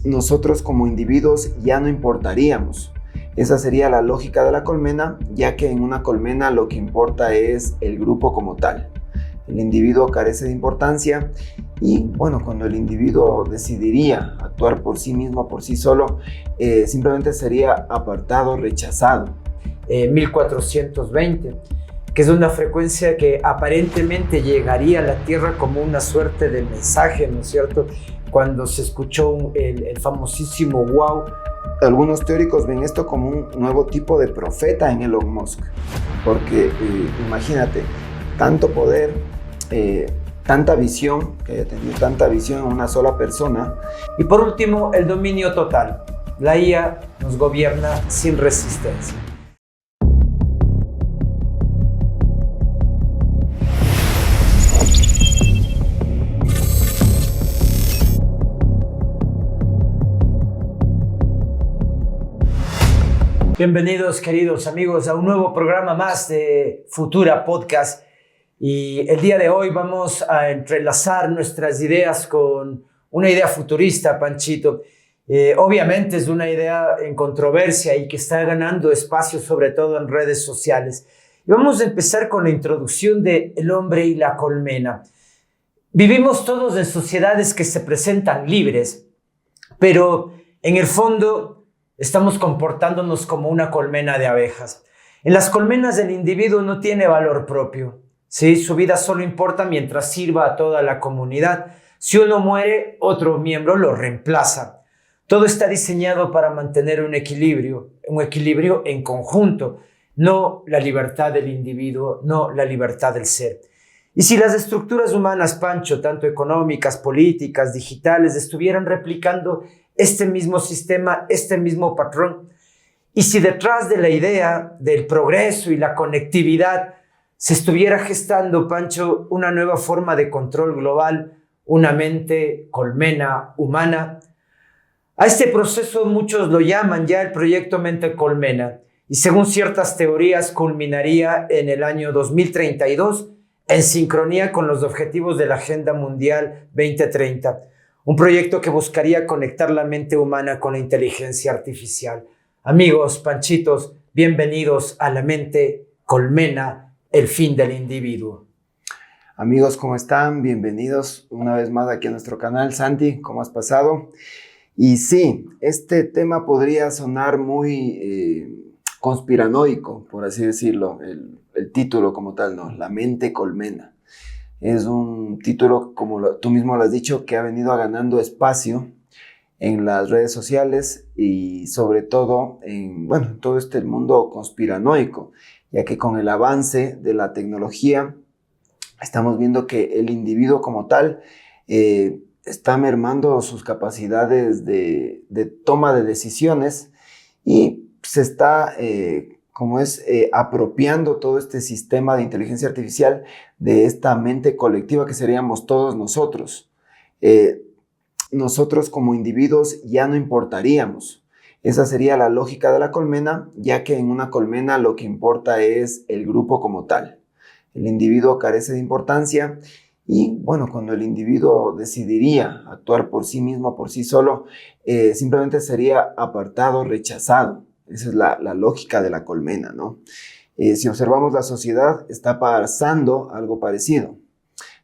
nosotros como individuos ya no importaríamos. Esa sería la lógica de la colmena, ya que en una colmena lo que importa es el grupo como tal. El individuo carece de importancia y bueno, cuando el individuo decidiría actuar por sí mismo, por sí solo, simplemente sería apartado, rechazado. 1420, que es una frecuencia que aparentemente llegaría a la Tierra como una suerte de mensaje, ¿no es cierto? Cuando se escuchó el famosísimo wow. Algunos teóricos ven esto como un nuevo tipo de profeta en Elon Musk, porque imagínate, tanto poder, tanta visión, que haya tenido tanta visión en una sola persona. Y por último, el dominio total. La IA nos gobierna sin resistencia. Bienvenidos, queridos amigos, a un nuevo programa más de Futura Podcast. Y el día de hoy vamos a entrelazar nuestras ideas con una idea futurista, Panchito. Obviamente es una idea en controversia y que está ganando espacio sobre todo en redes sociales. Y vamos a empezar con la introducción de El hombre y la colmena. Vivimos todos en sociedades que se presentan libres, pero en el fondo estamos comportándonos como una colmena de abejas. En las colmenas el individuo no tiene valor propio, ¿sí? Su vida solo importa mientras sirva a toda la comunidad. Si uno muere, otro miembro lo reemplaza. Todo está diseñado para mantener un equilibrio en conjunto, no la libertad del individuo, no la libertad del ser. Y si las estructuras humanas, Pancho, tanto económicas, políticas, digitales, estuvieran replicando este mismo sistema, este mismo patrón, y si detrás de la idea del progreso y la conectividad se estuviera gestando, Pancho, una nueva forma de control global, una mente colmena humana, a este proceso muchos lo llaman ya el proyecto Mente Colmena, y según ciertas teorías culminaría en el año 2032 en sincronía con los objetivos de la Agenda Mundial 2030. Un proyecto que buscaría conectar la mente humana con la inteligencia artificial. Amigos, Panchitos, bienvenidos a la mente colmena, el fin del individuo. Amigos, ¿cómo están? Bienvenidos una vez más aquí a nuestro canal. Santi, ¿cómo has pasado? Y sí, este tema podría sonar muy conspiranoico, por así decirlo, el título como tal, ¿no? La mente colmena. Es un título, como tú mismo lo has dicho, que ha venido ganando espacio en las redes sociales y sobre todo en todo este mundo conspiranoico, ya que con el avance de la tecnología estamos viendo que el individuo como tal está mermando sus capacidades de toma de decisiones y se está apropiando todo este sistema de inteligencia artificial de esta mente colectiva que seríamos todos nosotros. Nosotros como individuos ya no importaríamos. Esa sería la lógica de la colmena, ya que en una colmena lo que importa es el grupo como tal. El individuo carece de importancia y bueno, cuando el individuo decidiría actuar por sí mismo, por sí solo, simplemente sería apartado, rechazado. Esa es la lógica de la colmena, ¿no? Si observamos la sociedad, está pasando algo parecido.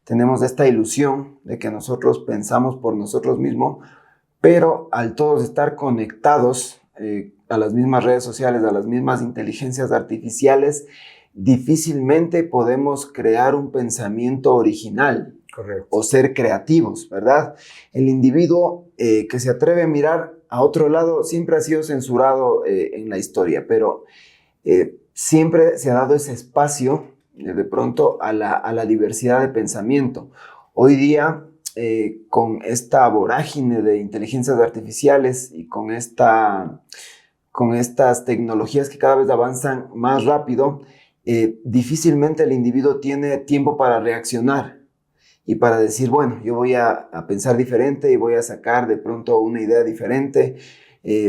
Tenemos esta ilusión de que nosotros pensamos por nosotros mismos, pero al todos estar conectados a las mismas redes sociales, a las mismas inteligencias artificiales, difícilmente podemos crear un pensamiento original. Correcto. O ser creativos, ¿verdad? El individuo que se atreve a mirar a otro lado siempre ha sido censurado en la historia, pero siempre se ha dado ese espacio de pronto a la diversidad de pensamiento. Hoy día, con esta vorágine de inteligencias artificiales y con estas tecnologías que cada vez avanzan más rápido, difícilmente el individuo tiene tiempo para reaccionar y para decir, bueno, yo voy a pensar diferente y voy a sacar de pronto una idea diferente,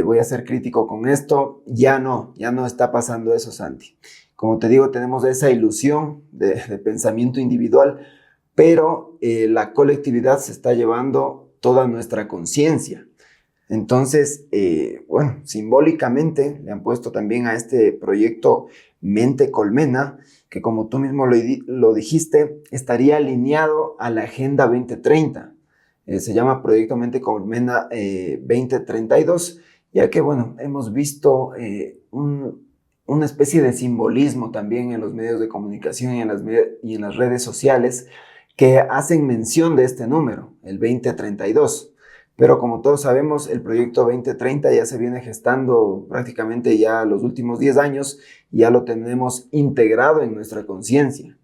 voy a ser crítico con esto. Ya no está pasando eso, Santi. Como te digo, tenemos esa ilusión de pensamiento individual, pero la colectividad se está llevando toda nuestra conciencia. Entonces, bueno, simbólicamente le han puesto también a este proyecto Mente Colmena, que como tú mismo lo dijiste, estaría alineado a la Agenda 2030. Se llama Proyecto Mente Colmena 2032, ya que, bueno, hemos visto una especie de simbolismo también en los medios de comunicación y en las redes sociales que hacen mención de este número, el 2032. Pero como todos sabemos, el proyecto 2030 ya se viene gestando prácticamente ya los últimos 10 años y ya lo tenemos integrado en nuestra conciencia.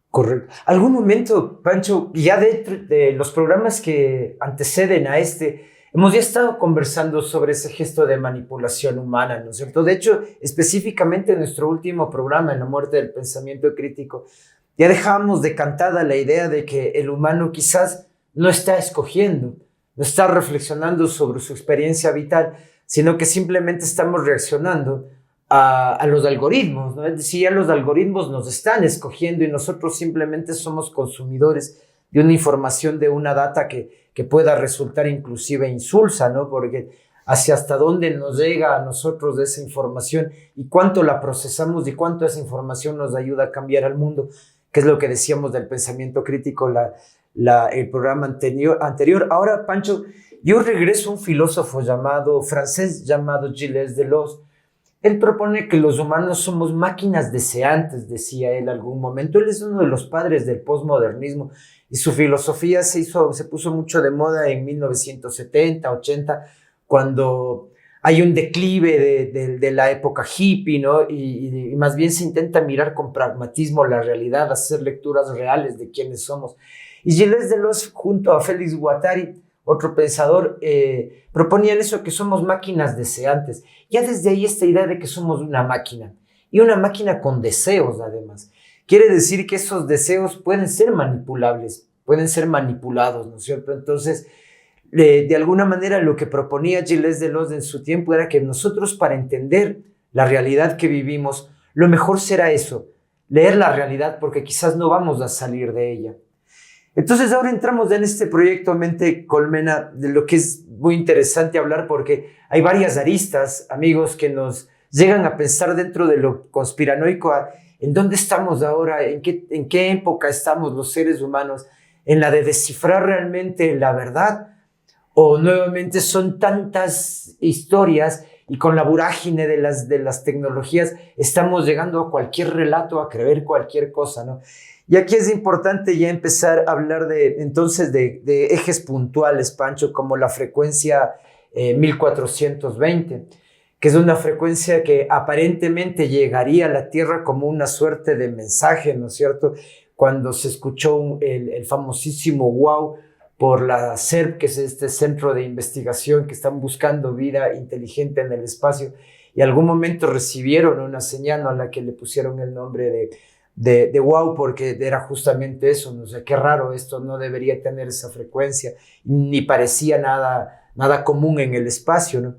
Correcto. ¿Algún momento, Pancho, ya de los programas que anteceden a este, hemos ya estado conversando sobre ese gesto de manipulación humana, ¿no es cierto? De hecho, específicamente en nuestro último programa, en La muerte del pensamiento crítico, ya dejábamos decantada la idea de que el humano quizás no está escogiendo, no está reflexionando sobre su experiencia vital, sino que simplemente estamos reaccionando a los algoritmos, ¿no? Es decir, ya los algoritmos nos están escogiendo y nosotros simplemente somos consumidores de una información, de una data que pueda resultar inclusive insulsa, ¿no? Porque hasta dónde nos llega a nosotros de esa información y cuánto la procesamos y cuánto esa información nos ayuda a cambiar al mundo, que es lo que decíamos del pensamiento crítico, el programa anterior. Ahora, Pancho, yo regreso a un filósofo francés llamado Gilles Deleuze. Él propone que los humanos somos máquinas deseantes, decía él algún momento. Él es uno de los padres del posmodernismo y su filosofía se puso mucho de moda en 1970, 80, cuando hay un declive de la época hippie, ¿no? Y más bien se intenta mirar con pragmatismo la realidad, hacer lecturas reales de quiénes somos. Y Gilles Deleuze, junto a Félix Guattari, otro pensador, proponían eso, que somos máquinas deseantes. Ya desde ahí esta idea de que somos una máquina, y una máquina con deseos además. Quiere decir que esos deseos pueden ser manipulables, pueden ser manipulados, ¿no es cierto? Entonces, de alguna manera lo que proponía Gilles Deleuze en su tiempo era que nosotros, para entender la realidad que vivimos, lo mejor será eso, leer la realidad, porque quizás no vamos a salir de ella. Entonces ahora entramos en este proyecto Mente Colmena, de lo que es muy interesante hablar, porque hay varias aristas, amigos, que nos llegan a pensar dentro de lo conspiranoico, en dónde estamos ahora, en qué época estamos los seres humanos, en la de descifrar realmente la verdad, o nuevamente son tantas historias y con la vorágine de las tecnologías estamos llegando a cualquier relato, a creer cualquier cosa, ¿no? Y aquí es importante ya empezar a hablar entonces de ejes puntuales, Pancho, como la frecuencia 1420, que es una frecuencia que aparentemente llegaría a la Tierra como una suerte de mensaje, ¿no es cierto? Cuando se escuchó el famosísimo wow por la CERP, que es este centro de investigación que están buscando vida inteligente en el espacio, y en algún momento recibieron una señal a la que le pusieron el nombre de wow, porque era justamente eso, no sé, qué raro, esto no debería tener esa frecuencia, ni parecía nada común en el espacio, ¿no?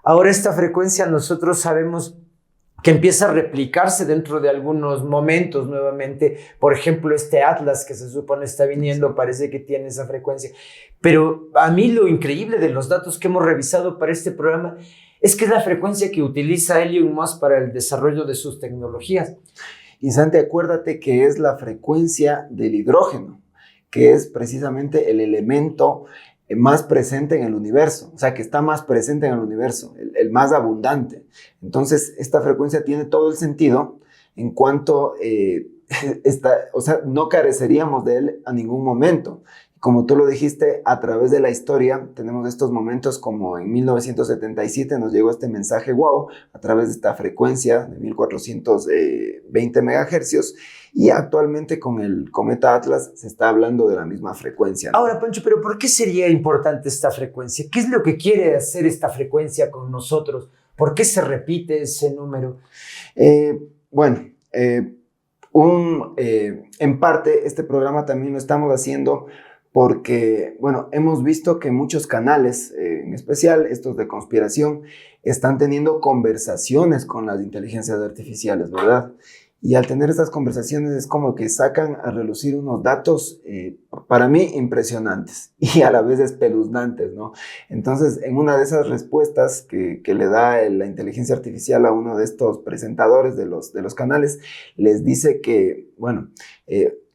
Ahora esta frecuencia nosotros sabemos que empieza a replicarse dentro de algunos momentos nuevamente. Por ejemplo, este Atlas que se supone está viniendo, parece que tiene esa frecuencia. Pero a mí lo increíble de los datos que hemos revisado para este programa es que es la frecuencia que utiliza Elon Musk para el desarrollo de sus tecnologías. Y Santi, acuérdate que es la frecuencia del hidrógeno, que es precisamente el elemento más presente en el universo, o sea, que está más presente en el universo, el más abundante. Entonces, esta frecuencia tiene todo el sentido en cuanto, o sea, no careceríamos de él a ningún momento. Como tú lo dijiste, a través de la historia tenemos estos momentos como en 1977 nos llegó este mensaje wow a través de esta frecuencia de 1420 megahercios y actualmente con el cometa Atlas se está hablando de la misma frecuencia, ¿no? Ahora, Pancho, ¿pero por qué sería importante esta frecuencia? ¿Qué es lo que quiere hacer esta frecuencia con nosotros? ¿Por qué se repite ese número? Bueno, en parte este programa también lo estamos haciendo porque, bueno, hemos visto que muchos canales, en especial estos de conspiración, están teniendo conversaciones con las inteligencias artificiales, ¿verdad? Y al tener estas conversaciones es como que sacan a relucir unos datos para mí impresionantes y a la vez espeluznantes, ¿no? Entonces, en una de esas respuestas que le da la inteligencia artificial a uno de estos presentadores de los canales, les dice que, bueno,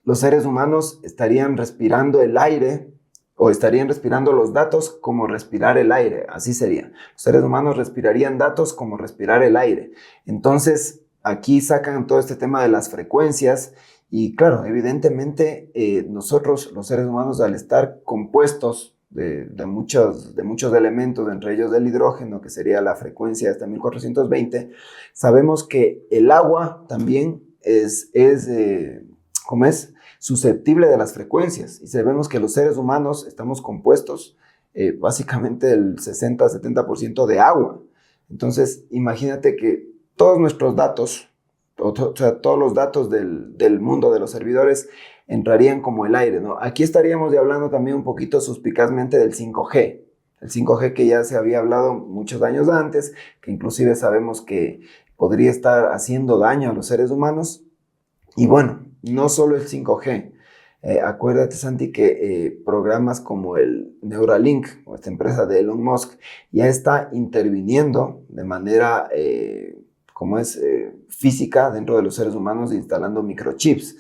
los seres humanos estarían respirando el aire o estarían respirando los datos como respirar el aire, así sería. Los seres humanos respirarían datos como respirar el aire. Entonces, aquí sacan todo este tema de las frecuencias y claro, evidentemente nosotros los seres humanos al estar compuestos de muchos elementos, entre ellos del hidrógeno, que sería la frecuencia hasta 1420, sabemos que el agua también ¿cómo es? Susceptible de las frecuencias y sabemos que los seres humanos estamos compuestos básicamente el 60-70% de agua. Entonces, imagínate que todos nuestros datos, o sea, todos los datos del mundo de los servidores entrarían como el aire, ¿no? Aquí estaríamos ya hablando también un poquito suspicazmente del 5G. El 5G que ya se había hablado muchos años antes, que inclusive sabemos que podría estar haciendo daño a los seres humanos. Y bueno, no solo el 5G. Acuérdate, Santi, que programas como el Neuralink, o esta empresa de Elon Musk, ya está interviniendo de manera física dentro de los seres humanos instalando microchips.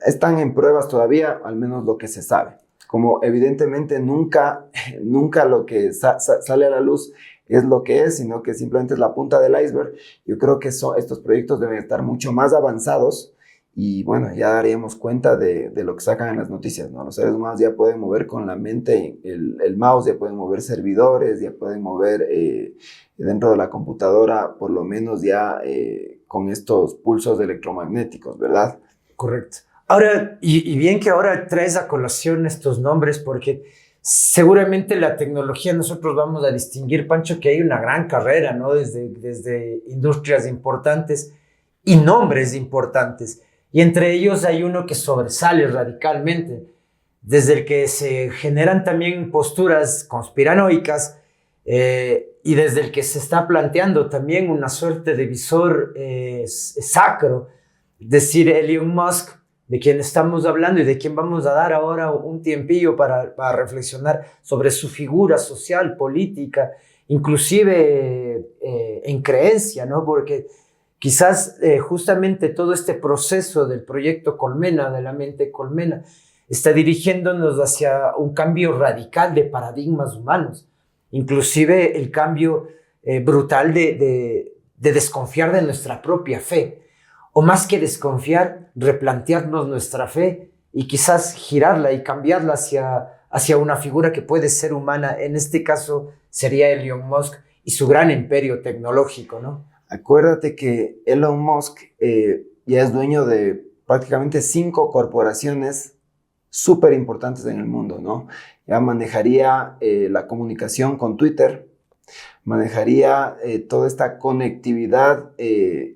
Están en pruebas todavía, al menos lo que se sabe. Como evidentemente nunca lo que sale a la luz es lo que es, sino que simplemente es la punta del iceberg. Yo creo que estos proyectos deben estar mucho más avanzados y bueno, ya daríamos cuenta de lo que sacan en las noticias, ¿no? Los seres humanos ya pueden mover con la mente el mouse, ya pueden mover servidores, ya pueden mover dentro de la computadora, por lo menos ya con estos pulsos electromagnéticos, ¿verdad? Correcto. Ahora, y bien que ahora traes a colación estos nombres, porque seguramente la tecnología nosotros vamos a distinguir, Pancho, que hay una gran carrera, ¿no? Desde industrias importantes y nombres importantes. Y entre ellos hay uno que sobresale radicalmente, desde el que se generan también posturas conspiranoicas y desde el que se está planteando también una suerte de visor sacro, es decir, Elon Musk, de quien estamos hablando y de quien vamos a dar ahora un tiempillo para reflexionar sobre su figura social, política, inclusive en creencia, ¿no? Porque quizás justamente todo este proceso del proyecto Colmena, de la mente Colmena, está dirigiéndonos hacia un cambio radical de paradigmas humanos, inclusive el cambio brutal de desconfiar de nuestra propia fe, o más que desconfiar, replantearnos nuestra fe y quizás girarla y cambiarla hacia una figura que puede ser humana. En este caso sería Elon Musk y su gran imperio tecnológico, ¿no? Acuérdate que Elon Musk ya es dueño de prácticamente 5 corporaciones súper importantes en el mundo, ¿no? Ya manejaría la comunicación con Twitter, manejaría toda esta conectividad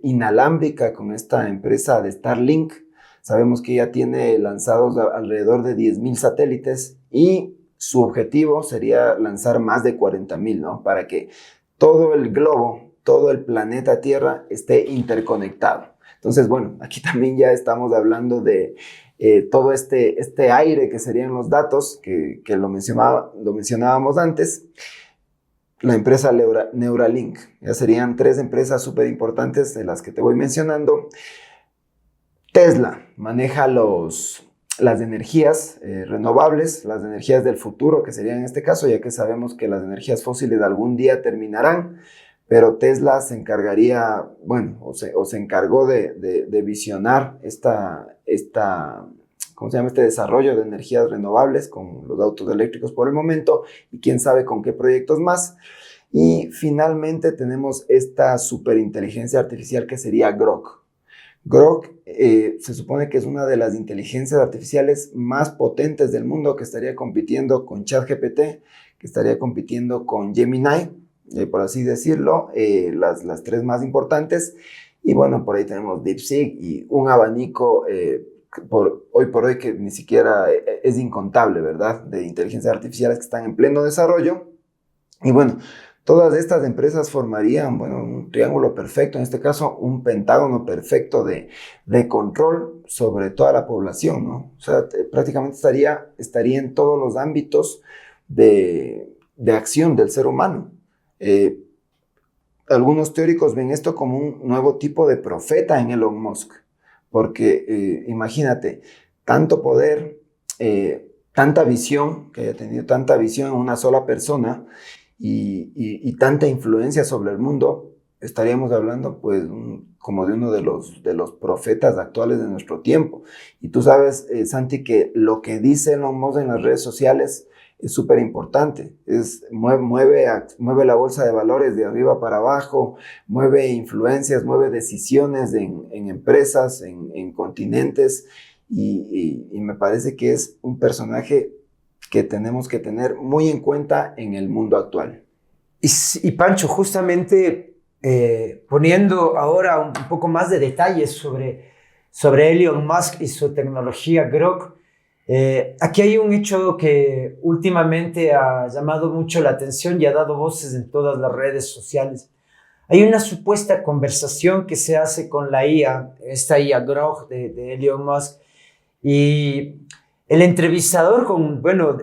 inalámbrica con esta empresa de Starlink. Sabemos que ya tiene lanzados alrededor de 10,000 satélites y su objetivo sería lanzar más de 40,000, ¿no? Para que todo el globo, todo el planeta Tierra esté interconectado. Entonces, bueno, aquí también ya estamos hablando de todo este aire que serían los datos, que lo mencionábamos antes. La empresa Neuralink, ya serían 3 empresas súper importantes de las que te voy mencionando. Tesla maneja las energías renovables, las energías del futuro, que serían en este caso, ya que sabemos que las energías fósiles algún día terminarán, pero Tesla se encargaría, bueno, o se encargó de visionar ¿cómo se llama? Este desarrollo de energías renovables con los autos eléctricos por el momento y quién sabe con qué proyectos más. Y finalmente tenemos esta superinteligencia artificial que sería Grok. Grok se supone que es una de las inteligencias artificiales más potentes del mundo, que estaría compitiendo con ChatGPT, que estaría compitiendo con Gemini, por así decirlo, las 3 más importantes. Y bueno, por ahí tenemos DeepSeek y un abanico hoy por hoy que ni siquiera es incontable, ¿verdad? De inteligencias artificiales que están en pleno desarrollo. Y bueno, Todas estas empresas formarían, bueno, un triángulo perfecto, en este caso un pentágono perfecto de control sobre toda la población, ¿no? O sea, prácticamente estaría en todos los ámbitos de acción del ser humano. Algunos teóricos ven esto como un nuevo tipo de profeta en Elon Musk, porque imagínate, tanto poder, tanta visión, que haya tenido tanta visión en una sola persona y tanta influencia sobre el mundo, estaríamos hablando pues como de uno de los profetas actuales de nuestro tiempo. Y tú sabes, Santi, que lo que dice Elon Musk en las redes sociales es súper importante. Mueve la bolsa de valores de arriba para abajo, mueve influencias, mueve decisiones en empresas, en continentes, y me parece que es un personaje que tenemos que tener muy en cuenta en el mundo actual. Y Pancho, justamente poniendo ahora un poco más de detalles sobre Elon Musk y su tecnología Grok, aquí hay un hecho que últimamente ha llamado mucho la atención y ha dado voces en todas las redes sociales. Hay una supuesta conversación que se hace con la IA, esta IA Grok de Elon Musk, y el entrevistador,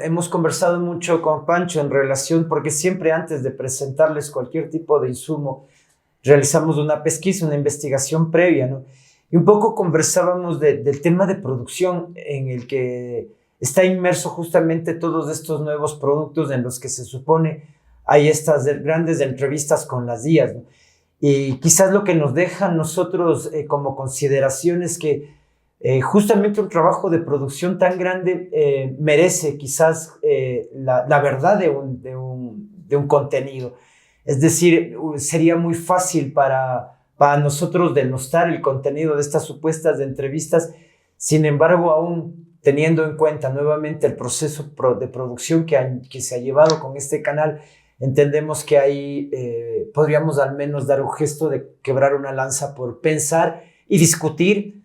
hemos conversado mucho con Pancho en relación, porque siempre antes de presentarles cualquier tipo de insumo, realizamos una pesquisa, una investigación previa, ¿no? Y un poco conversábamos del tema de producción en el que está inmerso justamente todos estos nuevos productos en los que se supone hay estas grandes entrevistas con las IAs, ¿no? Y quizás lo que nos deja a nosotros como consideración es que justamente un trabajo de producción tan grande merece quizás la verdad de un contenido. Es decir, sería muy fácil para nosotros denostar el contenido de estas supuestas entrevistas. Sin embargo, aún teniendo en cuenta nuevamente el proceso de producción que se ha llevado con este canal, entendemos que ahí podríamos al menos dar un gesto de quebrar una lanza por pensar y discutir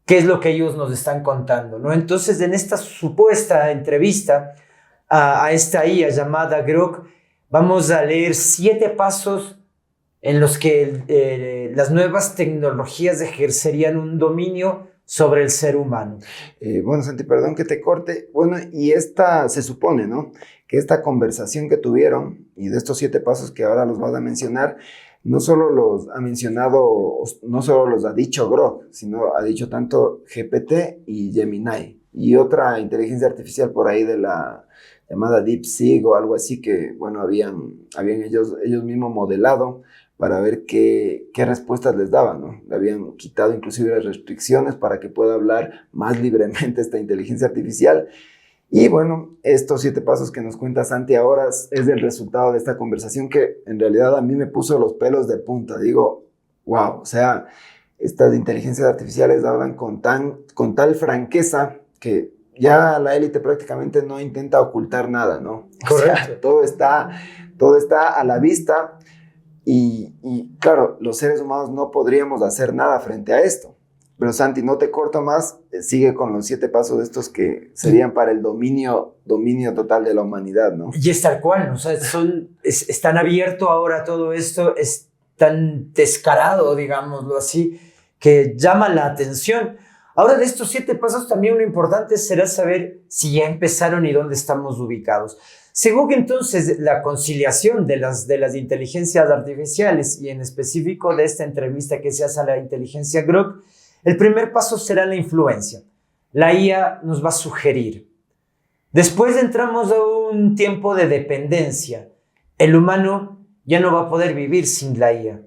qué es lo que ellos nos están contando, ¿no? Entonces, en esta supuesta entrevista a esta IA llamada Grok, vamos a leer 7 pasos en los que las nuevas tecnologías ejercerían un dominio sobre el ser humano. Bueno, Santi, perdón que te corte. Bueno, y se supone, ¿no?, que esta conversación que tuvieron y de estos 7 pasos que ahora los vas a mencionar, no solo los ha mencionado, no solo los ha dicho Grok, sino ha dicho tanto GPT y Gemini y otra inteligencia artificial por ahí de la llamada DeepSeek o algo así que, bueno, habían ellos mismos modelado para ver qué respuestas les daban, ¿no? Le habían quitado inclusive las restricciones para que pueda hablar más libremente esta inteligencia artificial. Y bueno, estos 7 pasos que nos cuenta Santi ahora es el resultado de esta conversación que en realidad a mí me puso los pelos de punta. Digo, wow, o sea, estas inteligencias artificiales hablan con tal franqueza que ya la élite prácticamente no intenta ocultar nada, ¿no? Correcto. O sea, todo está a la vista y claro, los seres humanos no podríamos hacer nada frente a esto. Pero Santi, no te corto más, sigue con los 7 pasos de estos que serían para el dominio total de la humanidad, ¿no? Y es tal cual, ¿no? O sea, es tan abierto ahora todo esto, es tan descarado, digámoslo así, que llama la atención. Ahora, de estos 7 pasos también lo importante será saber si ya empezaron y dónde estamos ubicados. Según que entonces la conciliación de las inteligencias artificiales y en específico de esta entrevista que se hace a la inteligencia Grok, el primer paso será la influencia. La IA nos va a sugerir. Después entramos a un tiempo de dependencia. El humano ya no va a poder vivir sin la IA.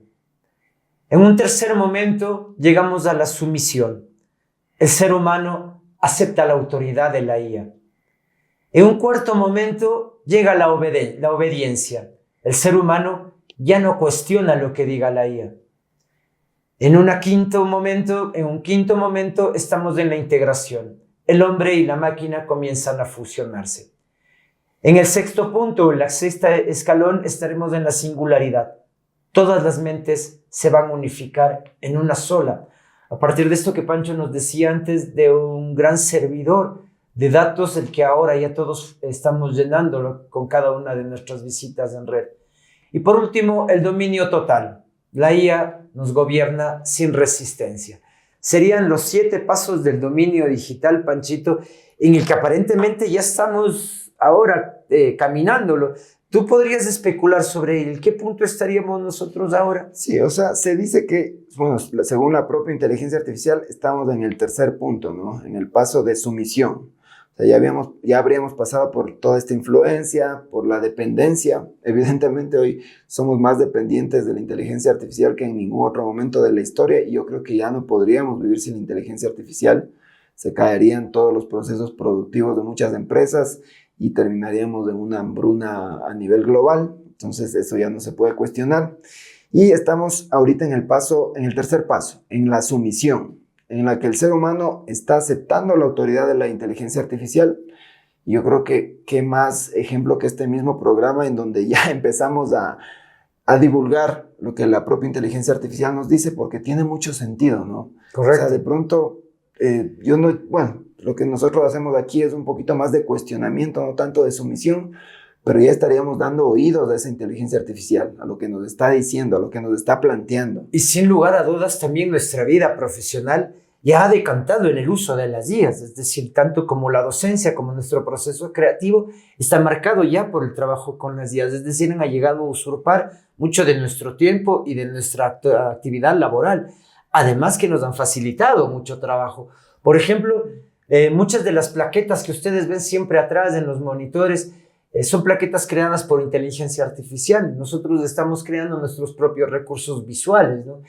En un tercer momento llegamos a la sumisión. El ser humano acepta la autoridad de la IA. En un cuarto momento llega la obediencia. El ser humano ya no cuestiona lo que diga la IA. En un quinto momento estamos en la integración. El hombre y la máquina comienzan a fusionarse. En el sexto punto, la sexta escalón, estaremos en la singularidad. Todas las mentes se van a unificar en una sola. A partir de esto que Pancho nos decía antes, de un gran servidor de datos, el que ahora ya todos estamos llenándolo con cada una de nuestras visitas en red. Y por último, el dominio total. La IA nos gobierna sin resistencia. Serían los 7 pasos del dominio digital, Panchito, en el que aparentemente ya estamos ahora caminándolo. ¿Tú podrías especular sobre el qué punto estaríamos nosotros ahora? Sí, o sea, se dice que, bueno, según la propia inteligencia artificial, estamos en el tercer punto, ¿no? En el paso de sumisión. O sea, ya habríamos pasado por toda esta influencia, por la dependencia. Evidentemente hoy somos más dependientes de la inteligencia artificial que en ningún otro momento de la historia y yo creo que ya no podríamos vivir sin inteligencia artificial. Se caerían todos los procesos productivos de muchas empresas y terminaríamos en una hambruna a nivel global. Entonces eso ya no se puede cuestionar. Y estamos ahorita en el tercer paso, en la sumisión, en la que el ser humano está aceptando la autoridad de la inteligencia artificial. Y yo creo que qué más ejemplo que este mismo programa en donde ya empezamos a divulgar lo que la propia inteligencia artificial nos dice, porque tiene mucho sentido, ¿no? Correcto. O sea, de pronto, lo que nosotros hacemos aquí es un poquito más de cuestionamiento, no tanto de sumisión, pero ya estaríamos dando oídos a esa inteligencia artificial, a lo que nos está diciendo, a lo que nos está planteando. Y sin lugar a dudas también nuestra vida profesional ya ha decantado en el uso de las IAs, es decir, tanto como la docencia como nuestro proceso creativo está marcado ya por el trabajo con las IAs, es decir, han llegado a usurpar mucho de nuestro tiempo y de nuestra actividad laboral, además que nos han facilitado mucho trabajo. Por ejemplo, muchas de las plaquetas que ustedes ven siempre atrás en los monitores son plaquetas creadas por inteligencia artificial. Nosotros estamos creando nuestros propios recursos visuales, ¿no?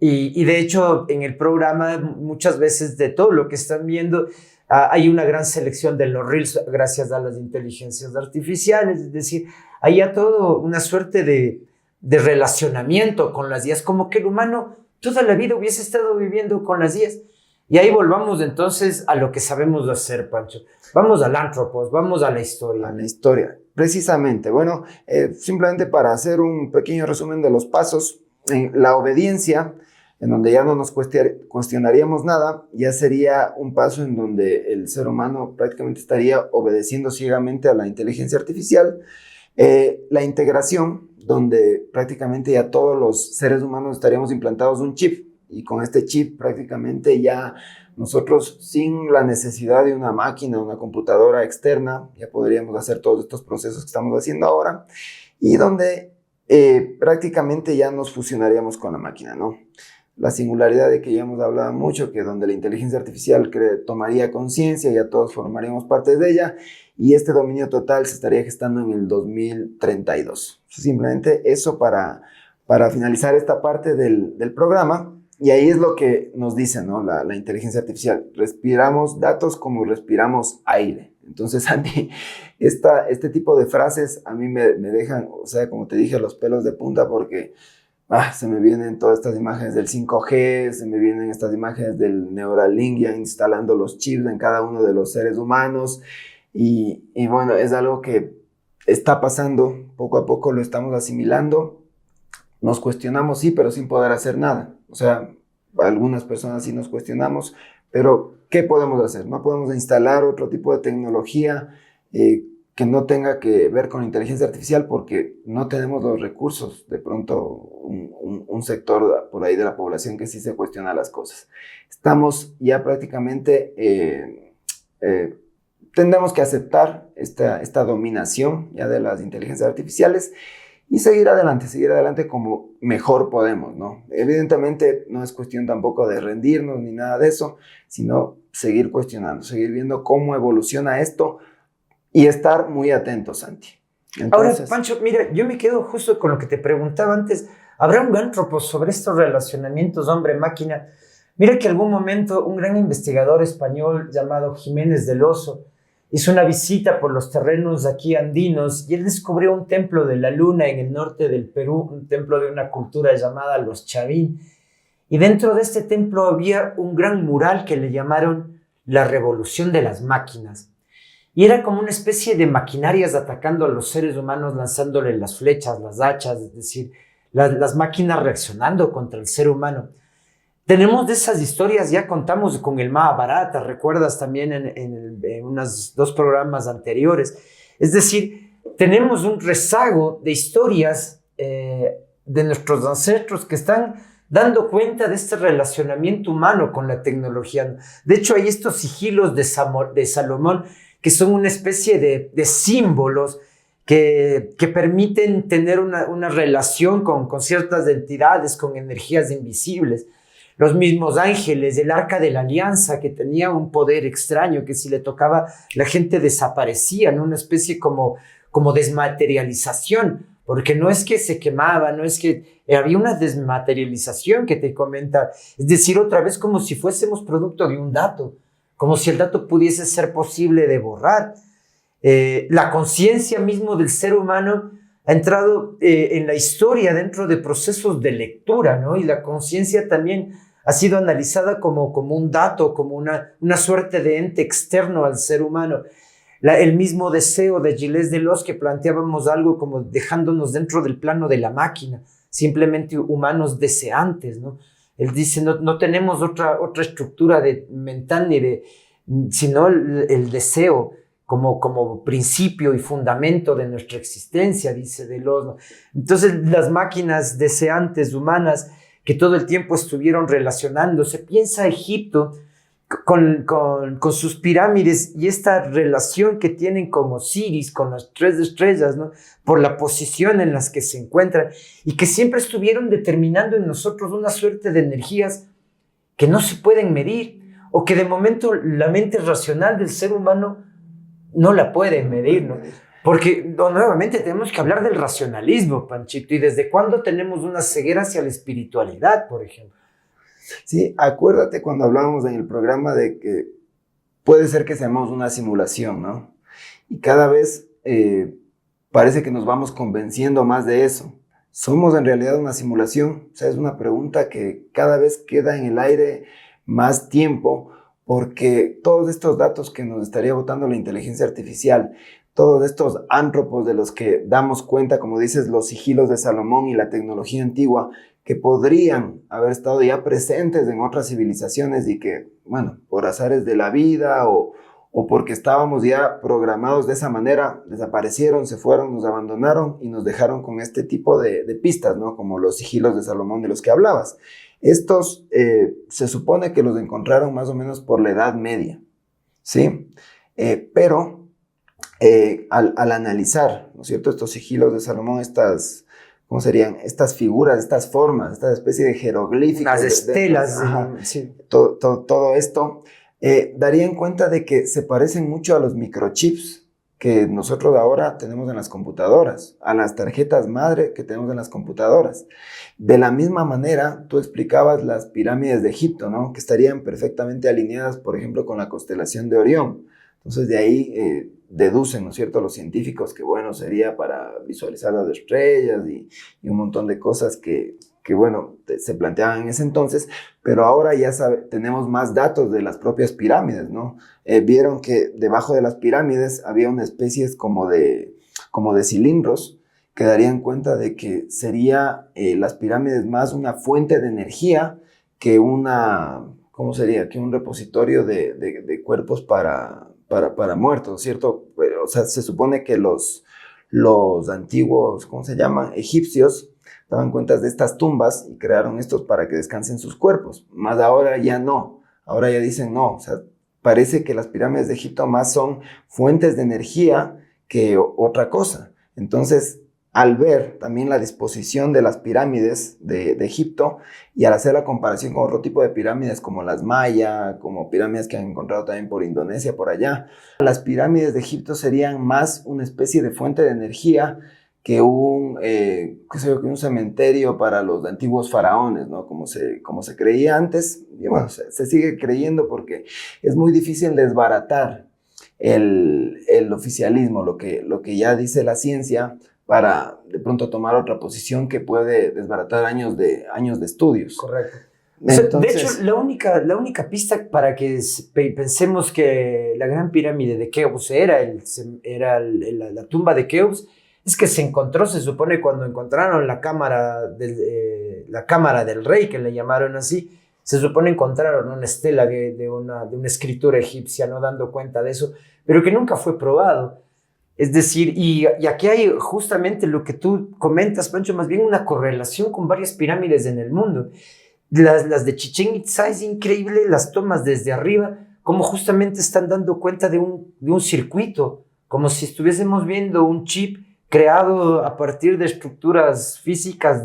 Y de hecho, en el programa, muchas veces de todo lo que están viendo, hay una gran selección de los reels gracias a las inteligencias artificiales. Es decir, hay ya todo una suerte de relacionamiento con las IAs, como que el humano toda la vida hubiese estado viviendo con las IAs. Y ahí volvamos entonces a lo que sabemos hacer, Pancho. Vamos al Antropos, vamos a la historia. A la historia, precisamente. Bueno, simplemente para hacer un pequeño resumen de los pasos, en la obediencia, en donde ya no nos cuestionaríamos nada, ya sería un paso en donde el ser humano prácticamente estaría obedeciendo ciegamente a la inteligencia artificial. La integración, donde prácticamente ya todos los seres humanos estaríamos implantados un chip, y con este chip prácticamente ya nosotros sin la necesidad de una máquina, una computadora externa, ya podríamos hacer todos estos procesos que estamos haciendo ahora, y donde prácticamente ya nos fusionaríamos con la máquina, ¿no? La singularidad de que ya hemos hablado mucho, que donde la inteligencia artificial tomaría conciencia, ya todos formaríamos parte de ella, y este dominio total se estaría gestando en el 2032. Simplemente eso para finalizar esta parte del programa. Y ahí es lo que nos dice, ¿no? La inteligencia artificial. Respiramos datos como respiramos aire. Entonces, Andy, este tipo de frases a mí me dejan, o sea, como te dije, los pelos de punta porque se me vienen todas estas imágenes del 5G, se me vienen estas imágenes del Neuralink ya instalando los chips en cada uno de los seres humanos. Y bueno, es algo que está pasando, poco a poco lo estamos asimilando. Nos cuestionamos, sí, pero sin poder hacer nada. O sea, algunas personas sí nos cuestionamos, pero ¿qué podemos hacer? No podemos instalar otro tipo de tecnología que no tenga que ver con inteligencia artificial porque no tenemos los recursos. De pronto, un sector por ahí de la población que sí se cuestiona las cosas. Estamos ya prácticamente, tendremos que aceptar esta dominación ya de las inteligencias artificiales y seguir adelante como mejor podemos, ¿no? Evidentemente no es cuestión tampoco de rendirnos ni nada de eso, sino seguir cuestionando, seguir viendo cómo evoluciona esto y estar muy atentos, Santi. Entonces, ahora, Pancho, mira, yo me quedo justo con lo que te preguntaba antes. ¿Habrá un Antropos sobre estos relacionamientos hombre-máquina? Mira que en algún momento un gran investigador español llamado Jiménez del Oso hizo una visita por los terrenos aquí andinos y él descubrió un templo de la luna en el norte del Perú, un templo de una cultura llamada los Chavín. Y dentro de este templo había un gran mural que le llamaron la revolución de las máquinas. Y era como una especie de maquinarias atacando a los seres humanos, lanzándole las flechas, las hachas, es decir, las máquinas reaccionando contra el ser humano. Tenemos de esas historias, ya contamos con el Mahabharata, recuerdas también en unos 2 programas anteriores. Es decir, tenemos un rezago de historias de nuestros ancestros que están dando cuenta de este relacionamiento humano con la tecnología. De hecho, hay estos sigilos de Salomón que son una especie de símbolos que permiten tener una relación con ciertas entidades, con energías invisibles. Los mismos ángeles, el Arca de la Alianza, que tenía un poder extraño, que si le tocaba, la gente desaparecía, ¿no? Una especie como desmaterialización, porque no es que se quemaba, no es que había una desmaterialización que te comenta, es decir, otra vez como si fuésemos producto de un dato, como si el dato pudiese ser posible de borrar. La conciencia mismo del ser humano ha entrado en la historia dentro de procesos de lectura, ¿no? Y la conciencia también ha sido analizada como un dato, como una suerte de ente externo al ser humano. El mismo deseo de Gilles Deleuze, que planteábamos algo como dejándonos dentro del plano de la máquina, simplemente humanos deseantes, ¿no? Él dice, no tenemos otra estructura mental sino el deseo como principio y fundamento de nuestra existencia, dice Deleuze, ¿no? Entonces, las máquinas deseantes humanas que todo el tiempo estuvieron relacionándose, piensa Egipto con sus pirámides y esta relación que tienen con Osiris, con las 3 estrellas, ¿no? Por la posición en las que se encuentran y que siempre estuvieron determinando en nosotros una suerte de energías que no se pueden medir o que de momento la mente racional del ser humano no la puede medir, ¿no? Porque nuevamente tenemos que hablar del racionalismo, Panchito, y desde cuándo tenemos una ceguera hacia la espiritualidad, por ejemplo. Sí, acuérdate cuando hablábamos en el programa de que puede ser que seamos una simulación, ¿no? Y cada vez parece que nos vamos convenciendo más de eso. ¿Somos en realidad una simulación? O sea, es una pregunta que cada vez queda en el aire más tiempo, porque todos estos datos que nos estaría botando la inteligencia artificial, todos estos ántropos de los que damos cuenta, como dices, los sigilos de Salomón y la tecnología antigua, que podrían haber estado ya presentes en otras civilizaciones y que, bueno, por azares de la vida o porque estábamos ya programados de esa manera, desaparecieron, se fueron, nos abandonaron y nos dejaron con este tipo de pistas, ¿no? Como los sigilos de Salomón de los que hablabas. Estos se supone que los encontraron más o menos por la Edad Media, ¿sí? Pero al analizar, ¿no es cierto?, estos sigilos de Salomón, ¿cómo serían? Estas figuras, estas formas, esta especie de jeroglíficos. Las estelas. Sí. Todo esto darían cuenta de que se parecen mucho a los microchips que nosotros ahora tenemos en las computadoras, a las tarjetas madre que tenemos en las computadoras. De la misma manera, tú explicabas las pirámides de Egipto, ¿no? Que estarían perfectamente alineadas, por ejemplo, con la constelación de Orión. Entonces, de ahí deducen, ¿no es cierto?, los científicos que, bueno, sería para visualizar las estrellas y un montón de cosas que bueno, se planteaban en ese entonces, pero ahora ya tenemos más datos de las propias pirámides, ¿no? Vieron que debajo de las pirámides había una especie como de cilindros que darían cuenta de que sería las pirámides más una fuente de energía que ¿cómo sería? Que un repositorio de cuerpos para muertos, ¿cierto? O sea, se supone que los antiguos, ¿cómo se llama?, egipcios, daban cuenta de estas tumbas y crearon estos para que descansen sus cuerpos. Más ahora ya no. Ahora ya dicen no. O sea, parece que las pirámides de Egipto más son fuentes de energía que otra cosa. Entonces, al ver también la disposición de las pirámides de Egipto y al hacer la comparación con otro tipo de pirámides como las maya, como pirámides que han encontrado también por Indonesia, por allá, las pirámides de Egipto serían más una especie de fuente de energía que un cementerio para los antiguos faraones, ¿no? Como se creía antes, y bueno, se sigue creyendo porque es muy difícil desbaratar el oficialismo, lo que ya dice la ciencia, para de pronto tomar otra posición que puede desbaratar años de estudios. Correcto. Entonces, de hecho, la única pista para que pensemos que la Gran Pirámide de Keops era la tumba de Keops, es que se encontró, se supone, cuando encontraron la cámara del rey, que le llamaron así, se supone encontraron una estela de una escritura egipcia, no dando cuenta de eso, pero que nunca fue probado. Es decir, y aquí hay justamente lo que tú comentas, Pancho, más bien una correlación con varias pirámides en el mundo. Las de Chichén Itzá es increíble, las tomas desde arriba, como justamente están dando cuenta de un circuito, como si estuviésemos viendo un chip creado a partir de estructuras físicas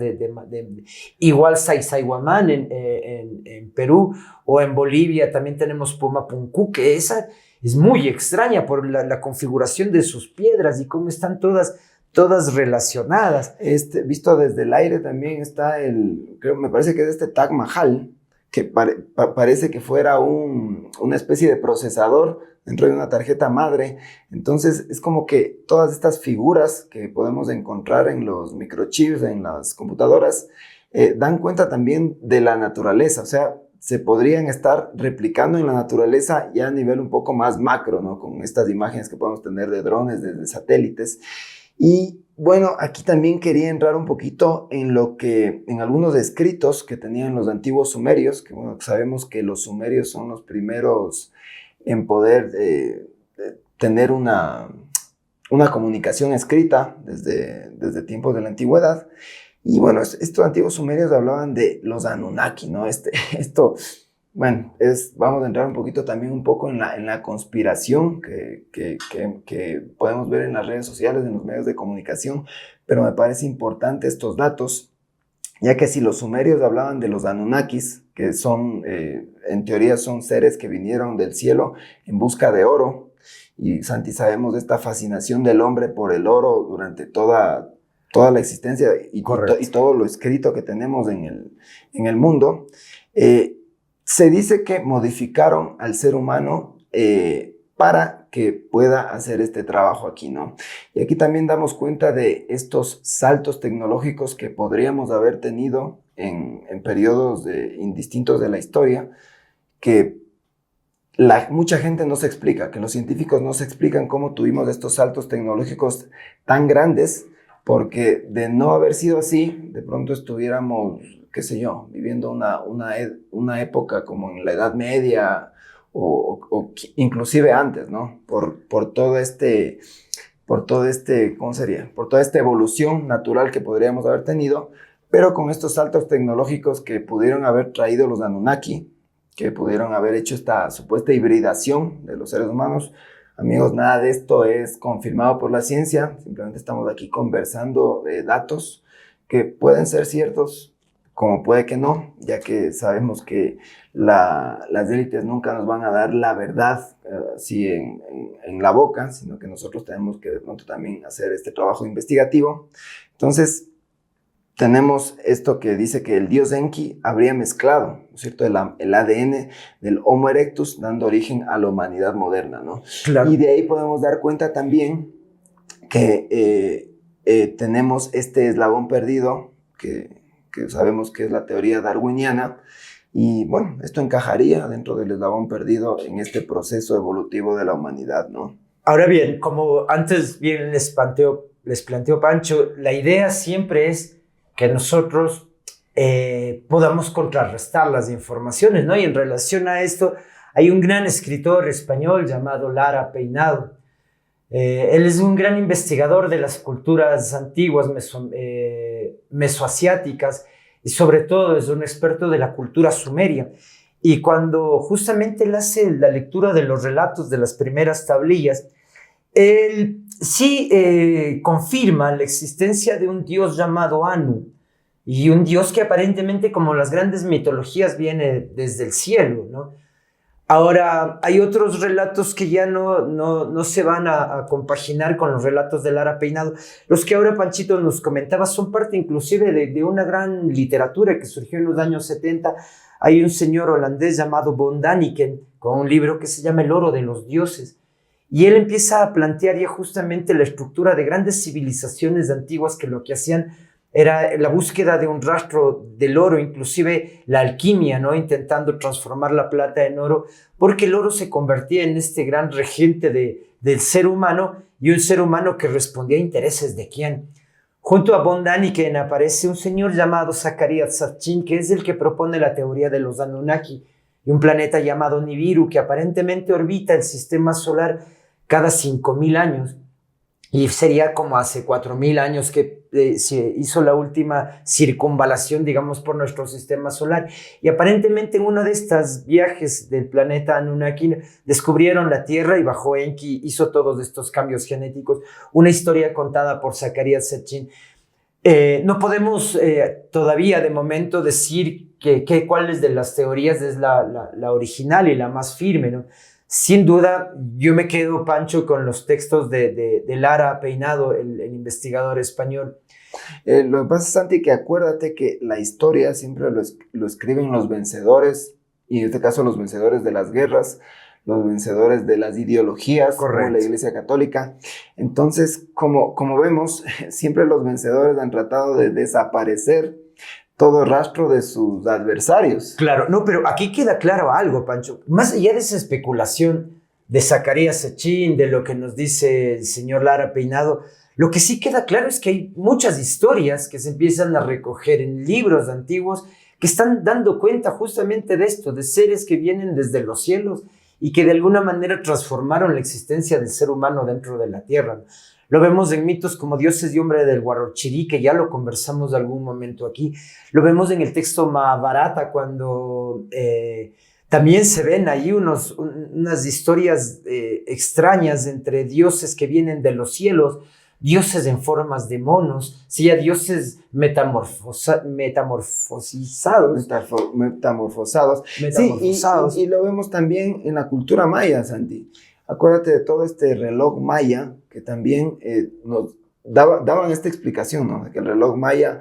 igual Sacsayhuamán en Perú, o en Bolivia también tenemos Pumapunku, que esa es muy extraña por la configuración de sus piedras y cómo están todas relacionadas. Visto desde el aire también está me parece que es Taj Mahal, que parece que fuera una especie de procesador dentro de una tarjeta madre. Entonces es como que todas estas figuras que podemos encontrar en los microchips, en las computadoras, dan cuenta también de la naturaleza. O sea, se podrían estar replicando en la naturaleza ya a nivel un poco más macro, ¿no? Con estas imágenes que podemos tener de drones, de satélites. Y bueno, aquí también quería entrar un poquito en algunos escritos que tenían los antiguos sumerios, que bueno, sabemos que los sumerios son los primeros en poder tener una comunicación escrita desde tiempos de la antigüedad. Y bueno, estos antiguos sumerios hablaban de los Anunnaki, ¿no? Bueno, vamos a entrar un poco en la conspiración que podemos ver en las redes sociales, en los medios de comunicación, pero me parece importante estos datos, ya que si los sumerios hablaban de los Anunnakis, que son, en teoría son seres que vinieron del cielo en busca de oro, y Santi, sabemos de esta fascinación del hombre por el oro durante toda la existencia y todo lo escrito que tenemos en el mundo, se dice que modificaron al ser humano para que pueda hacer este trabajo aquí, ¿no? Y aquí también damos cuenta de estos saltos tecnológicos que podríamos haber tenido en periodos indistintos de la historia, que mucha gente no se explica, que los científicos no se explican cómo tuvimos estos saltos tecnológicos tan grandes, porque de no haber sido así, de pronto estuviéramos, qué sé yo, viviendo una época como en la Edad Media o inclusive antes, ¿no? Por toda esta evolución natural que podríamos haber tenido, pero con estos saltos tecnológicos que pudieron haber traído los Anunnaki, que pudieron haber hecho esta supuesta hibridación de los seres humanos. Amigos, nada de esto es confirmado por la ciencia, simplemente estamos aquí conversando de datos que pueden ser ciertos, como puede que no, ya que sabemos que las élites nunca nos van a dar la verdad así en la boca, sino que nosotros tenemos que de pronto también hacer este trabajo investigativo. Entonces, tenemos esto que dice que el dios Enki habría mezclado, ¿no es cierto?, el ADN del Homo erectus, dando origen a la humanidad moderna, ¿no? Claro. Y de ahí podemos dar cuenta también que tenemos este eslabón perdido, que sabemos que es la teoría darwiniana, y bueno, esto encajaría dentro del eslabón perdido en este proceso evolutivo de la humanidad, ¿no? Ahora bien, como antes bien les planteó Pancho, la idea siempre es que nosotros podamos contrarrestar las informaciones, ¿no? Y en relación a esto, hay un gran escritor español llamado Lara Peinado. Él es un gran investigador de las culturas antiguas mesoasiáticas y sobre todo es un experto de la cultura sumeria. Y cuando justamente él hace la lectura de los relatos de las primeras tablillas, él sí confirma la existencia de un dios llamado Anu, y un dios que aparentemente, como las grandes mitologías, viene desde el cielo, ¿no? Ahora, hay otros relatos que ya no se van a compaginar con los relatos de Lara Peinado. Los que ahora Panchito nos comentaba son parte inclusive de una gran literatura que surgió en los años 70. Hay un señor holandés llamado Von Daniken con un libro que se llama El oro de los dioses. Y él empieza a plantear ya justamente la estructura de grandes civilizaciones antiguas que lo que hacían era la búsqueda de un rastro del oro, inclusive la alquimia, ¿no? Intentando transformar la plata en oro, porque el oro se convertía en este gran regente del ser humano, y un ser humano que respondía a intereses de quién. Junto a Von Daniken aparece un señor llamado Zacarías Sitchin, que es el que propone la teoría de los Anunnaki, y un planeta llamado Nibiru, que aparentemente orbita el sistema solar cada 5.000 años. Y sería como hace 4.000 años que se hizo la última circunvalación, digamos, por nuestro sistema solar. Y aparentemente en uno de estos viajes del planeta Anunnaki descubrieron la Tierra y bajo Enki hizo todos estos cambios genéticos. Una historia contada por Zecharia Sitchin. No podemos todavía de momento decir cuáles de las teorías es la original y la más firme, ¿no? Sin duda, yo me quedo, Pancho, con los textos de Lara Peinado, el investigador español. Lo que pasa, Santi, que acuérdate que la historia siempre lo escriben los vencedores, y en este caso los vencedores de las guerras, los vencedores de las ideologías, correcto, como la Iglesia Católica. Entonces, como vemos, siempre los vencedores han tratado de desaparecer todo rastro de sus adversarios. Claro, no, pero aquí queda claro algo, Pancho. Más allá de esa especulación de Zecharia Sitchin, de lo que nos dice el señor Lara Peinado, lo que sí queda claro es que hay muchas historias que se empiezan a recoger en libros antiguos que están dando cuenta justamente de esto, de seres que vienen desde los cielos y que de alguna manera transformaron la existencia del ser humano dentro de la tierra. Lo vemos en mitos como Dioses y Hombre del Huarochirí, que ya lo conversamos de algún momento aquí. Lo vemos en el texto Mahabharata, cuando también se ven ahí unas historias extrañas entre dioses que vienen de los cielos, dioses en formas de monos, sí, a dioses metamorfosados. Metamorfosados. Sí, y lo vemos también en la cultura maya, Santi. Acuérdate de todo este reloj maya que también nos daban esta explicación, ¿no? De que el reloj maya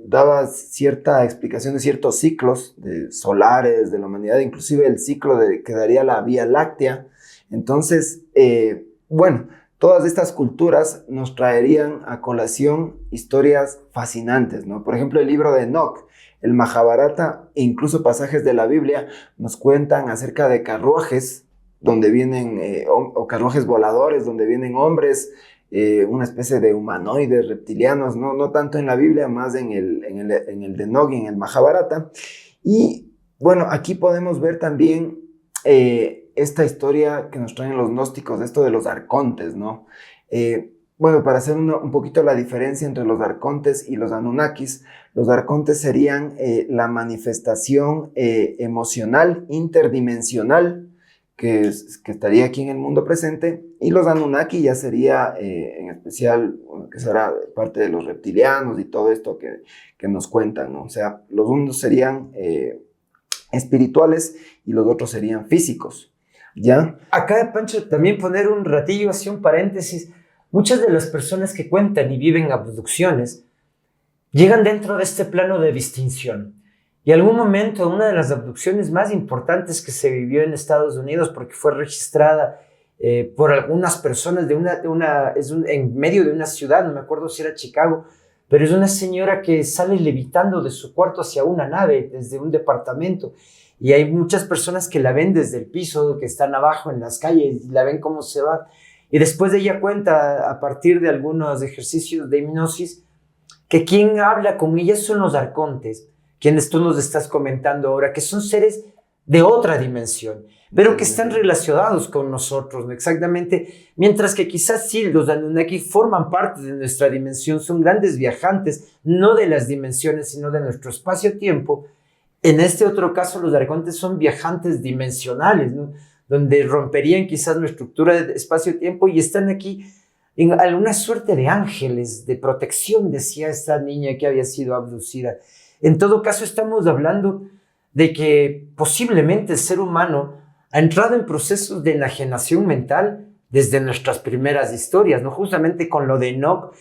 daba cierta explicación de ciertos ciclos solares de la humanidad, inclusive el ciclo que daría la Vía Láctea. Entonces, bueno, todas estas culturas nos traerían a colación historias fascinantes, ¿no? Por ejemplo, el libro de Enoch, el Mahabharata e incluso pasajes de la Biblia nos cuentan acerca de carruajes donde vienen, o carruajes voladores, donde vienen hombres, una especie de humanoides reptilianos, no tanto en la Biblia, más en el de Enoch y en el Mahabharata. Y bueno, aquí podemos ver también esta historia que nos traen los gnósticos, esto de los arcontes, ¿no? Bueno, para hacer un poquito la diferencia entre los arcontes y los anunnakis, los arcontes serían la manifestación emocional interdimensional que estaría aquí en el mundo presente, y los Anunnaki ya sería en especial, que será parte de los reptilianos y todo esto que nos cuentan, ¿no? O sea, los unos serían espirituales y los otros serían físicos, ¿ya? Acá, Pancho, también poner un ratillo, así un paréntesis. Muchas de las personas que cuentan y viven abducciones llegan dentro de este plano de distinción. Y en algún momento, una de las abducciones más importantes que se vivió en Estados Unidos, porque fue registrada por algunas personas en medio de una ciudad, no me acuerdo si era Chicago, pero es una señora que sale levitando de su cuarto hacia una nave desde un departamento. Y hay muchas personas que la ven desde el piso, que están abajo en las calles, y la ven cómo se va. Y después de ella cuenta, a partir de algunos ejercicios de hipnosis, que quien habla con ella son los arcontes, quienes tú nos estás comentando ahora, que son seres de otra dimensión, pero que están relacionados con nosotros, ¿no? Exactamente, mientras que quizás sí, los Anunnaki forman parte de nuestra dimensión, son grandes viajantes, no de las dimensiones, sino de nuestro espacio-tiempo. En este otro caso, los arcontes son viajantes dimensionales, ¿no? Donde romperían quizás nuestra estructura de espacio-tiempo y están aquí en alguna suerte de ángeles, de protección, decía esta niña que había sido abducida. En todo caso, estamos hablando de que posiblemente el ser humano ha entrado en procesos de enajenación mental desde nuestras primeras historias, ¿no? Justamente con lo de Enoch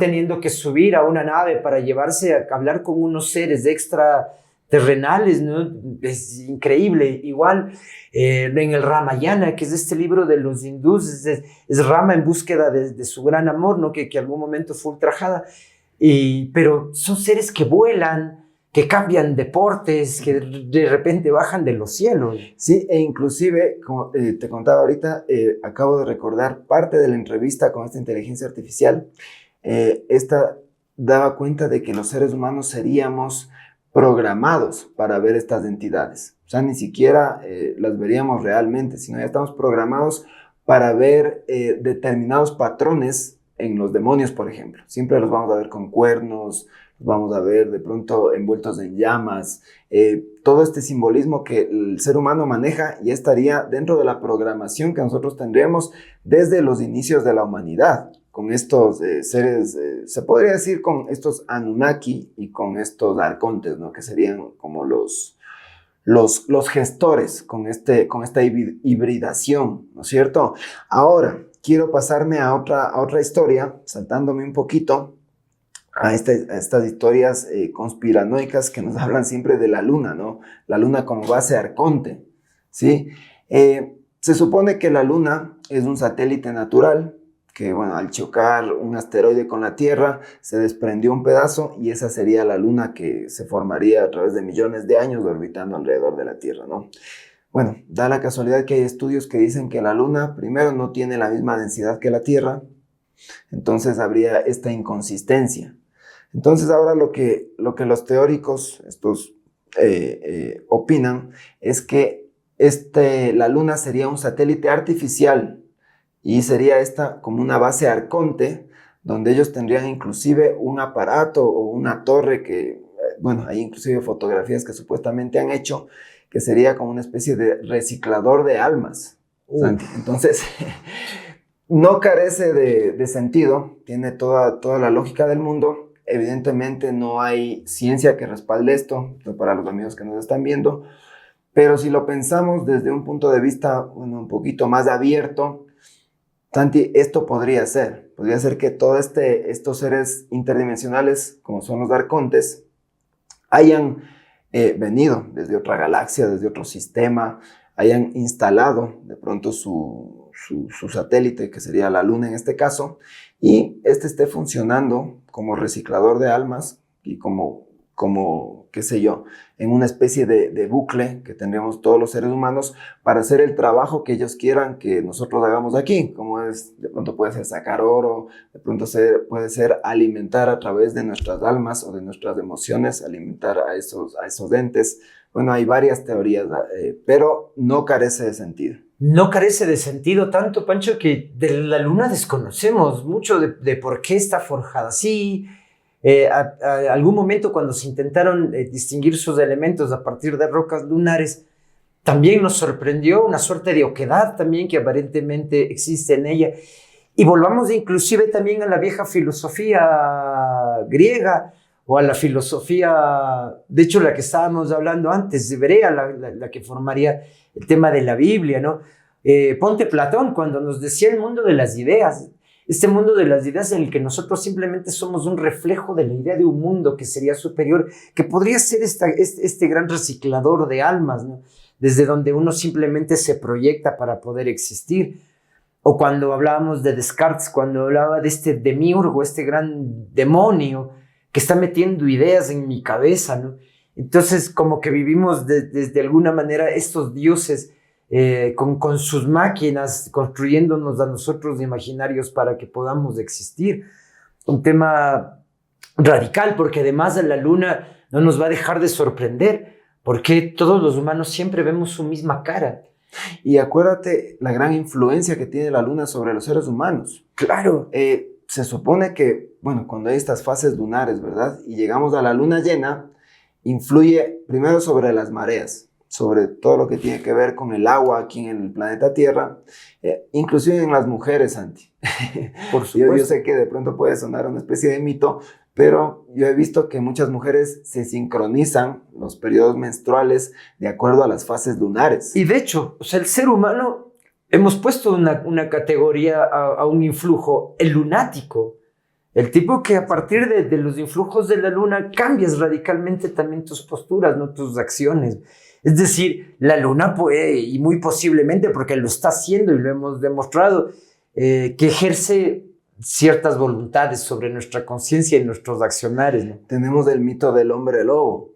teniendo que subir a una nave para llevarse a hablar con unos seres extraterrenales, ¿no? Es increíble. Igual en el Ramayana, que es este libro de los hindúes, es Rama en búsqueda de su gran amor, ¿no? Que algún momento fue ultrajada. Pero son seres que vuelan, que cambian deportes, que de repente bajan de los cielos. Sí, e inclusive, como te contaba ahorita, acabo de recordar parte de la entrevista con esta inteligencia artificial. Esta daba cuenta de que los seres humanos seríamos programados para ver estas entidades. O sea, ni siquiera las veríamos realmente, sino ya estamos programados para ver determinados patrones en los demonios, por ejemplo. Siempre los vamos a ver con cuernos, los vamos a ver de pronto envueltos en llamas. Todo este simbolismo que el ser humano maneja ya estaría dentro de la programación que nosotros tendríamos desde los inicios de la humanidad, con estos seres, se podría decir con estos Anunnaki y con estos arcontes, ¿no? Que serían como los gestores con esta hibridación, ¿no es cierto? Ahora, quiero pasarme a otra historia, saltándome un poquito a estas historias conspiranoicas que nos hablan siempre de la luna, ¿no? La luna como base arconte, ¿sí? Se supone que la luna es un satélite natural que, bueno, al chocar un asteroide con la Tierra, se desprendió un pedazo y esa sería la luna que se formaría a través de millones de años orbitando alrededor de la Tierra, ¿no? Bueno, da la casualidad que hay estudios que dicen que la luna, primero, no tiene la misma densidad que la Tierra, entonces habría esta inconsistencia. Entonces ahora lo que los teóricos, estos opinan, es que la luna sería un satélite artificial y sería esta como una base arconte, donde ellos tendrían inclusive un aparato o una torre que, bueno, hay inclusive fotografías que supuestamente han hecho, que sería como una especie de reciclador de almas. Entonces, no carece de sentido, tiene toda la lógica del mundo. Evidentemente no hay ciencia que respalde esto, para los amigos que nos están viendo, pero si lo pensamos desde un punto de vista, bueno, un poquito más abierto, Santi, esto podría ser que todos estos seres interdimensionales, como son los arcontes, hayan venido desde otra galaxia, desde otro sistema, hayan instalado de pronto su satélite, que sería la luna en este caso, y este esté funcionando como reciclador de almas y como qué sé yo, en una especie de bucle que tendríamos todos los seres humanos para hacer el trabajo que ellos quieran que nosotros hagamos aquí, como es, de pronto puede ser sacar oro, de pronto puede ser alimentar a través de nuestras almas o de nuestras emociones, alimentar a esos entes. Bueno, hay varias teorías, pero no carece de sentido. No carece de sentido tanto, Pancho, que de la luna desconocemos mucho de por qué está forjada así. Algún momento cuando se intentaron distinguir sus elementos a partir de rocas lunares, también nos sorprendió una suerte de oquedad también que aparentemente existe en ella. Y volvamos inclusive también a la vieja filosofía griega o a la filosofía, de hecho la que estábamos hablando antes, hebrea, la que formaría el tema de la Biblia, ¿no? Ponte Platón cuando nos decía el mundo de las ideas. Este mundo de las ideas en el que nosotros simplemente somos un reflejo de la idea de un mundo que sería superior, que podría ser este gran reciclador de almas, ¿no? Desde donde uno simplemente se proyecta para poder existir. O cuando hablábamos de Descartes, cuando hablaba de este demiurgo, este gran demonio que está metiendo ideas en mi cabeza, ¿no? Entonces, como que vivimos desde alguna manera estos dioses con sus máquinas, construyéndonos a nosotros imaginarios para que podamos existir. Un tema radical, porque además de la luna no nos va a dejar de sorprender, porque todos los humanos siempre vemos su misma cara. Y acuérdate la gran influencia que tiene la luna sobre los seres humanos. Claro. Se supone que, bueno, cuando hay estas fases lunares, ¿verdad? Y llegamos a la luna llena, influye primero sobre las mareas, sobre todo lo que tiene que ver con el agua aquí en el planeta Tierra, inclusive en las mujeres, Santi. Por supuesto. Yo sé que de pronto puede sonar una especie de mito, pero yo he visto que muchas mujeres se sincronizan los periodos menstruales de acuerdo a las fases lunares. Y de hecho, o sea, el ser humano, hemos puesto una categoría a un influjo, el lunático. El tipo que a partir de los influjos de la luna cambias radicalmente también tus posturas, no tus acciones. Es decir, la luna puede, y muy posiblemente porque lo está haciendo y lo hemos demostrado, que ejerce ciertas voluntades sobre nuestra conciencia y nuestros accionarios, ¿no? Tenemos el mito del hombre lobo,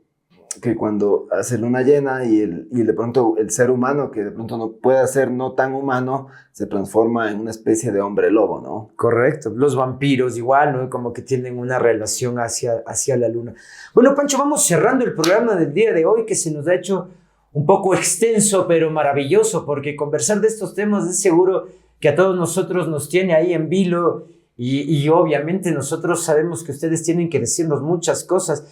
que cuando hace luna llena y de pronto el ser humano, que de pronto no puede ser no tan humano, se transforma en una especie de hombre lobo, ¿no? Correcto. Los vampiros igual, ¿no? Como que tienen una relación hacia la luna. Bueno, Pancho, vamos cerrando el programa del día de hoy, que se nos ha hecho un poco extenso, pero maravilloso, porque conversar de estos temas es seguro que a todos nosotros nos tiene ahí en vilo y obviamente nosotros sabemos que ustedes tienen que decirnos muchas cosas,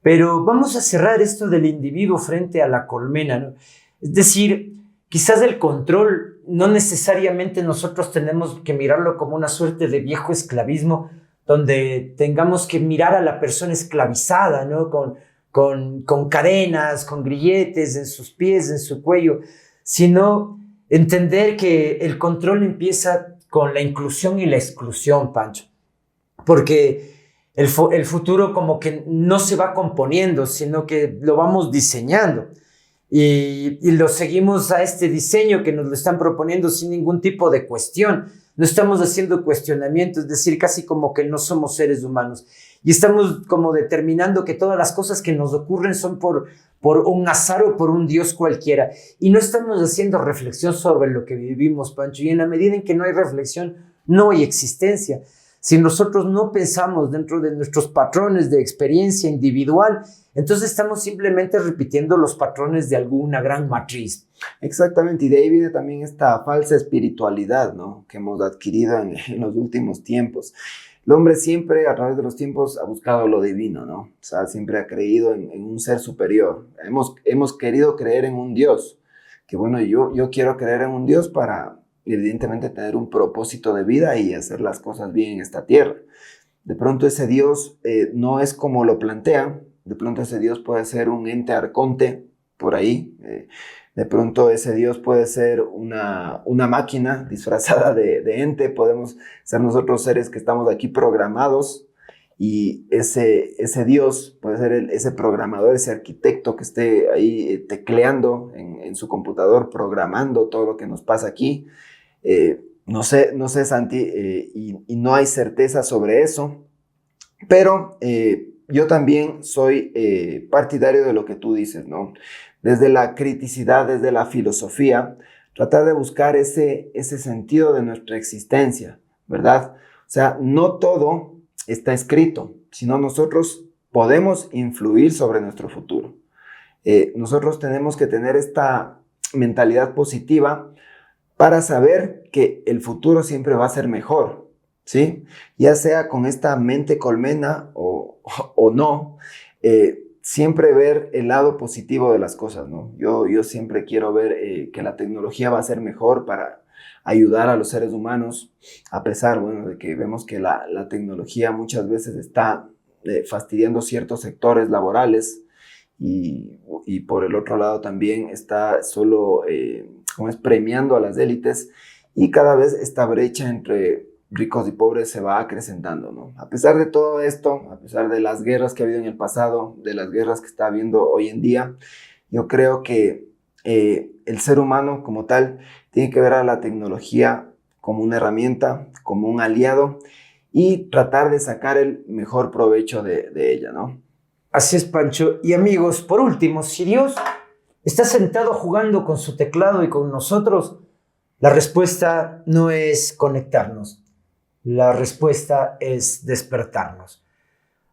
pero vamos a cerrar esto del individuo frente a la colmena, ¿no? Es decir, quizás el control no necesariamente nosotros tenemos que mirarlo como una suerte de viejo esclavismo, donde tengamos que mirar a la persona esclavizada, ¿no? Con cadenas, con grilletes en sus pies, en su cuello, sino entender que el control empieza con la inclusión y la exclusión, Pancho, porque el futuro como que no se va componiendo, sino que lo vamos diseñando y lo seguimos a este diseño que nos lo están proponiendo sin ningún tipo de cuestión. No estamos haciendo cuestionamientos, es decir, casi como que no somos seres humanos. Y estamos como determinando que todas las cosas que nos ocurren son por un azar o por un Dios cualquiera. Y no estamos haciendo reflexión sobre lo que vivimos, Pancho. Y en la medida en que no hay reflexión, no hay existencia. Si nosotros no pensamos dentro de nuestros patrones de experiencia individual, entonces estamos simplemente repitiendo los patrones de alguna gran matriz. Exactamente, y de ahí viene también esta falsa espiritualidad, ¿no?, que hemos adquirido en los últimos tiempos. El hombre siempre, a través de los tiempos, ha buscado lo divino, ¿no? O sea, siempre ha creído en un ser superior. Hemos querido creer en un Dios, que bueno, yo quiero creer en un Dios para, evidentemente, tener un propósito de vida y hacer las cosas bien en esta tierra. De pronto ese Dios no es como lo plantean. De pronto ese Dios puede ser un ente arconte por ahí. De pronto ese Dios puede ser una máquina disfrazada de ente. Podemos ser nosotros seres que estamos aquí programados y ese Dios puede ser ese programador, ese arquitecto que esté ahí tecleando en su computador, programando todo lo que nos pasa aquí. No sé, Santi, y no hay certeza sobre eso, pero yo también soy partidario de lo que tú dices, ¿no? Desde la criticidad, desde la filosofía, tratar de buscar ese sentido de nuestra existencia, ¿verdad? O sea, no todo está escrito, sino nosotros podemos influir sobre nuestro futuro. Nosotros tenemos que tener esta mentalidad positiva para saber que el futuro siempre va a ser mejor, ¿sí? Ya sea con esta mente colmena o no, siempre ver el lado positivo de las cosas, ¿no? Yo siempre quiero ver que la tecnología va a ser mejor para ayudar a los seres humanos, a pesar, bueno, de que vemos que la tecnología muchas veces está fastidiando ciertos sectores laborales y por el otro lado también está solo como es premiando a las élites, y cada vez esta brecha entre ricos y pobres se va acrecentando, ¿no? A pesar de todo esto, a pesar de las guerras que ha habido en el pasado, de las guerras que está habiendo hoy en día, yo creo que el ser humano como tal tiene que ver a la tecnología como una herramienta, como un aliado, y tratar de sacar el mejor provecho de ella, ¿no? Así es, Pancho. Y amigos, por último, si Dios está sentado jugando con su teclado y con nosotros, la respuesta no es conectarnos. La respuesta es despertarnos.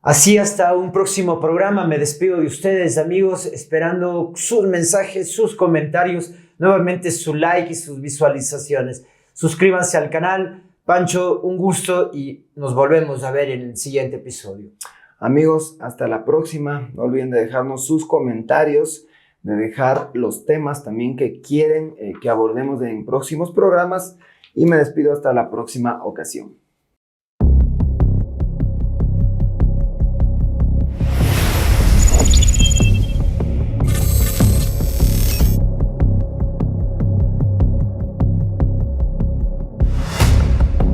Así hasta un próximo programa. Me despido de ustedes, amigos, esperando sus mensajes, sus comentarios, nuevamente su like y sus visualizaciones. Suscríbanse al canal. Pancho, un gusto y nos volvemos a ver en el siguiente episodio. Amigos, hasta la próxima. No olviden de dejarnos sus comentarios, de dejar los temas también que quieren que abordemos en próximos programas, y me despido hasta la próxima ocasión.